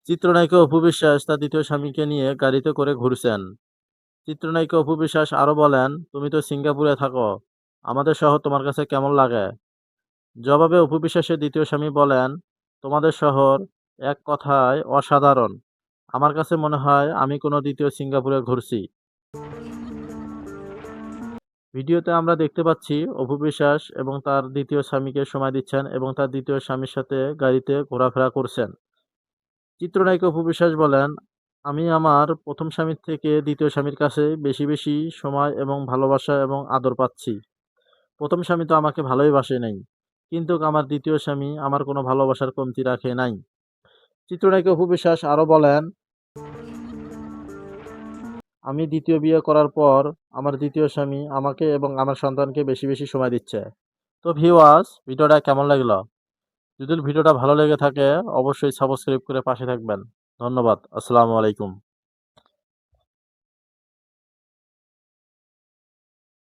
চিত্রনায়িকা অপু বিশ্বাস তার দ্বিতীয় স্বামীকে নিয়ে গাড়িতে করে ঘুরছেন। চিত্রনায়িকা অপু বিশ্বাস আরো বলেন, "তুমি তো সিঙ্গাপুরে থাকো। আমাদের শহর তোমার কাছে কেমন লাগে?" জবাবে অপু বিশ্বাসের দ্বিতীয় স্বামী বলেন, "তোমাদের শহর এক কথায় অসাধারণ। আমার কাছে মনে হয় আমি কোনো দ্বিতীয় সিঙ্গাপুরে ঘুরছি।" ভিডিওতে আমরা দেখতে পাচ্ছি অপু বিশ্বাস এবং তার দ্বিতীয় স্বামীকে সময় দিচ্ছেন এবং তার দ্বিতীয় স্বামীর সাথে গাড়িতে ঘোরাফেরা করছেন। চিত্রনায়িকা অপু বিশ্বাস বলেন, "আমি আমার ১ম স্বামীর থেকে দ্বিতীয় স্বামীর কাছে বেশি সময় এবং ভালোবাসা এবং আদর পাচ্ছি। ১ম স্বামী তো আমাকে ভালোই বাসে নাই। কিন্তু আমার দ্বিতীয় স্বামী আমার কোনো ভালোবাসার কমতি রাখে নাই।" চিত্রনায়িকা অপু বিশ্বাস আরো বলেন, "আমি দ্বিতীয় বিয়ে করার পর আমার দ্বিতীয় স্বামী আমাকে এবং আমার সন্তানকে বেশি সময় দিচ্ছে।" তো ভিউয়ার্স, ভিডিওটা কেমন লাগলো? যদি ভিডিওটা ভালো লেগে থাকে অবশ্যই সাবস্ক্রাইব করে পাশে থাকবেন। ধন্যবাদ। আসসালামু আলাইকুম।